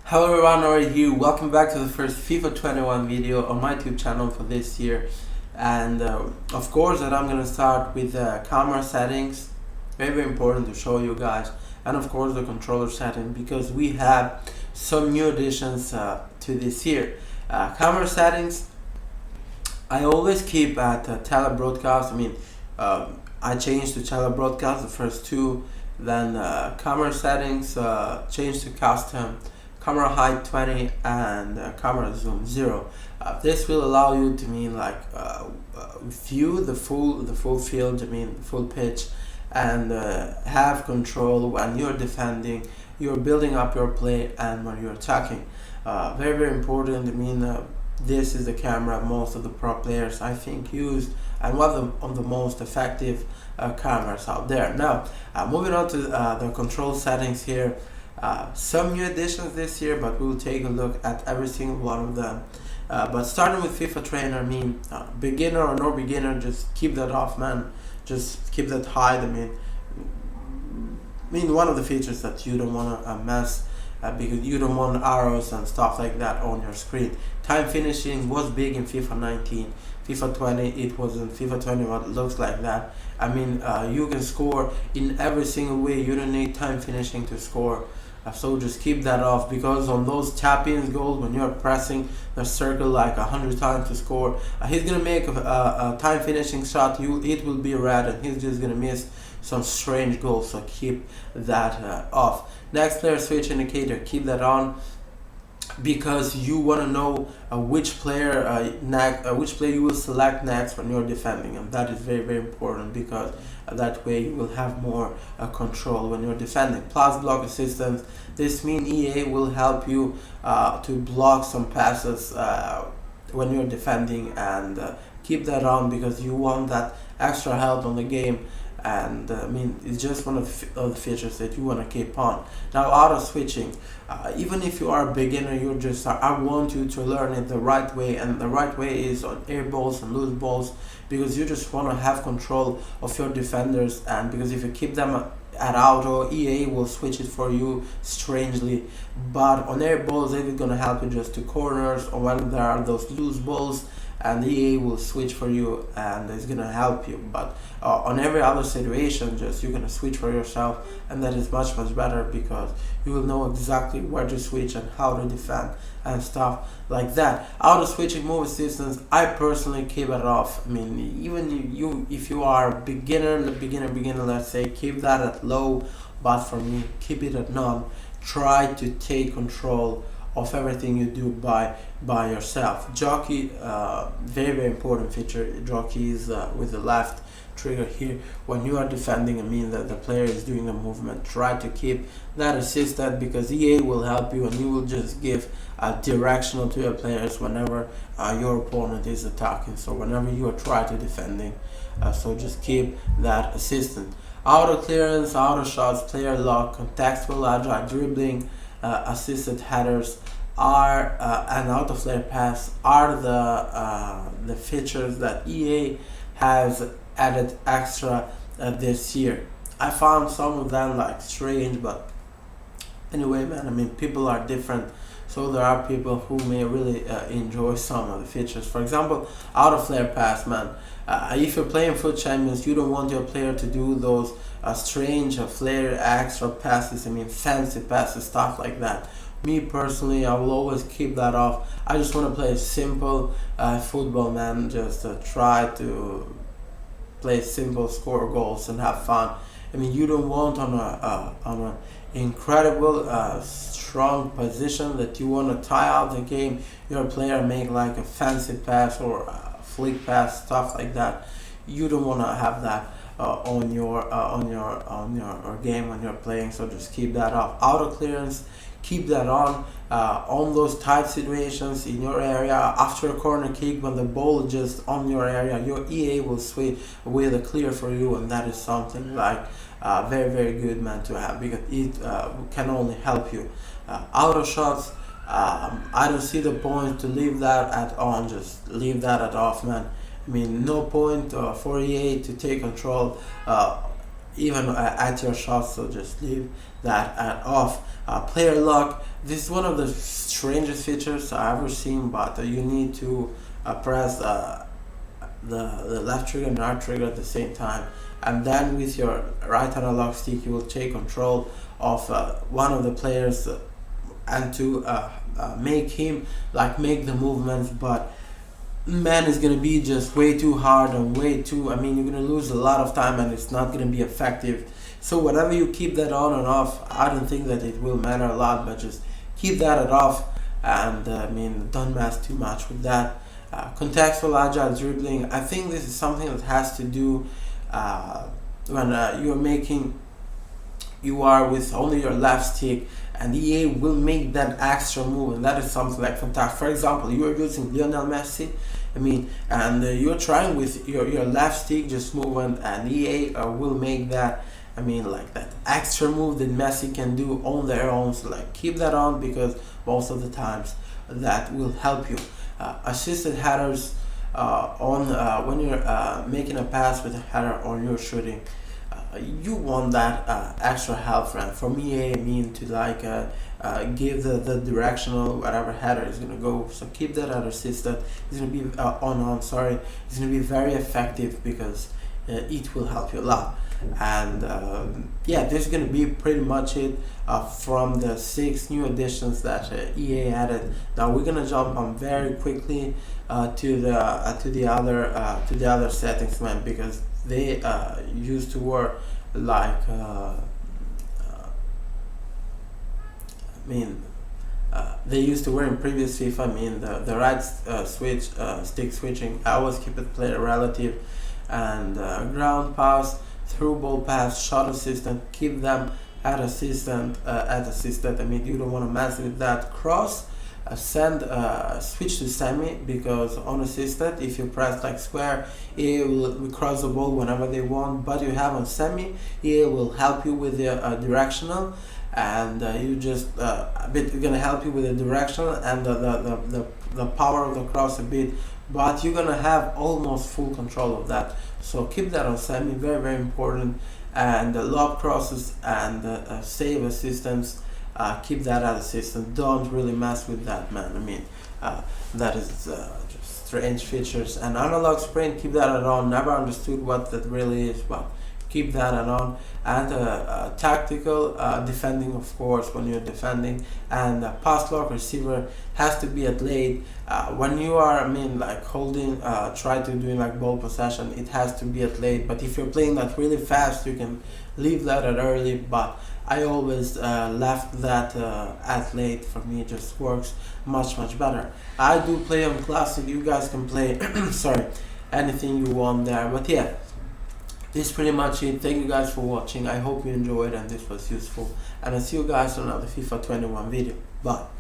Hello everyone, already here. Welcome back to the first FIFA 21 video on my YouTube channel for this year. And of course that I'm gonna start with the camera settings. Very important to show you guys, and of course the controller setting, because we have some new additions to this year. Camera settings, I always keep at tele-broadcast. I changed to tele-broadcast the first two, then camera settings changed to custom, camera height 20, and camera zoom 0. This will allow you to view the full field, the full pitch, and have control when you're defending, you're building up your play, and when you're attacking. Very important. This is the camera most of the pro players I think use, and one of the most effective cameras out there. Now moving on to the control settings here. Some new additions this year, but we'll take a look at every single one of them. But starting with FIFA Trainer, beginner or no beginner, just keep that off, man. Just keep that hide. One of the features that you don't want to mess, because you don't want arrows and stuff like that on your screen. Time finishing was big in FIFA 19, FIFA 20 it wasn't, FIFA 21 it looks like that. You can score in every single way. You don't need time finishing to score. So just keep that off, because on those tap-ins goals, when you're pressing the circle like 100 times to score, he's gonna make a time finishing shot, it will be red, and he's just gonna miss some strange goals. So keep that off. Next, player switch indicator, keep that on, because you want to know which player you will select next when you're defending, and that is very important, because that way you will have more control when you're defending. Plus block assistance, this means EA will help you to block some passes when you're defending, and keep that on, because you want that extra help on the game. And it's just one of the features that you want to keep on. Now, auto switching, even if you are a beginner, I want you to learn it the right way, and the right way is on air balls and loose balls, because you just want to have control of your defenders, and because if you keep them at auto, EA will switch it for you strangely. But on air balls, it's gonna help you just to corners, or when there are those loose balls, and EA will switch for you, and it's gonna help you. But on every other situation, you're gonna switch for yourself, and that is much better, because you will know exactly where to switch and how to defend and stuff like that. Auto switching move assistance, I personally keep it off. Even if you are beginner, let's say, keep that at low, but for me, keep it at none. Try to take control of everything you do by yourself. Jockey, very important feature. Jockey is with the left trigger here. When you are defending, that the player is doing the movement, try to keep that assisted, because EA will help you, and you will just give directional to your players whenever your opponent is attacking, so whenever you are trying to defending. So just keep that assistant. Auto clearance, auto shots, player lock, contextual agile dribbling, assisted headers are and out of player pass are the features that EA has added extra this year. I found some of them strange, but anyway, people are different, so there are people who may really enjoy some of the features. For example, out of player pass, if you're playing Foot Champions, you don't want your player to do those strange flare extra passes, fancy passes, stuff like that. Me personally, I will always keep that off. I just want to play simple football, just try to play simple, score goals, and have fun. You don't want on an incredible strong position that you want to tie out the game, your player make like a fancy pass or a flick pass, stuff like that. You don't want to have that on your game when you're playing, so just keep that off. Auto clearance, keep that on those tight situations in your area. After a corner kick, when the ball is just on your area, your EA will switch with a clear for you, and that is something very good, to have, because it can only help you. Auto shots, I don't see the point to leave that at on, just leave that at off, no point for EA to take control even at your shots, so just leave that at off. Player lock, this is one of the strangest features I've ever seen, but you need to press the left trigger and right trigger at the same time, and then with your right analog stick you will take control of one of the players and to make him make the movements. But man, it's gonna be just way too hard and way too, I mean, you're gonna lose a lot of time and it's not gonna be effective. So whatever you keep that on and off, I don't think that it will matter a lot, but just keep that off, and I mean, don't mess too much with that. Contextual agile dribbling, I think this is something that has to do when you are with only your left stick, and EA will make that extra move, and that is something like fantastic. For example, you are using Lionel Messi, I mean, and you're trying with your left stick just movement, and EA will make that, I mean, like that extra move that Messi can do on their own. So keep that on, because most of the times that will help you. Assisted headers when you're making a pass with a header or you're shooting, you want that extra help from EA, I mean, to give the directional whatever header is gonna go. So keep that assisted. It's gonna be sorry, it's gonna be very effective, because it will help you a lot. And yeah, this is gonna be pretty much it from the 6 new additions that EA added. Now we're gonna jump on very quickly to the other settings, man, because they used to work they used to work in previous FIFA. I mean, the right stick switching, I always keep it player relative, and ground pass, through ball pass, shot assistant, keep them at assistant. I mean, you don't want to mess with that. Cross, switch to semi, because on assistant, if you press square, it will cross the ball whenever they want, but you have on semi, it will help you with the directional, and you just gonna help you with the directional and the power of the cross a bit, but you're gonna have almost full control of that. So keep that on semi, very very important. And lob crosses and save assistance, keep that at assistant. Don't really mess with that, man. I mean, that is just strange features. And analog sprint, keep that on. Never understood what that really is, but keep that on. And tactical defending, of course, when you're defending. And pass lock receiver has to be at late. When you are, I mean, holding, try to doing ball possession, it has to be at late. But if you're playing that really fast, you can leave that at early. But I always left that at late. For me, it just works much better. I do play on classic. You guys can play sorry, anything you want there. But yeah, this is pretty much it. Thank you guys for watching. I hope you enjoyed and this was useful, and I'll see you guys on another FIFA 21 video. Bye.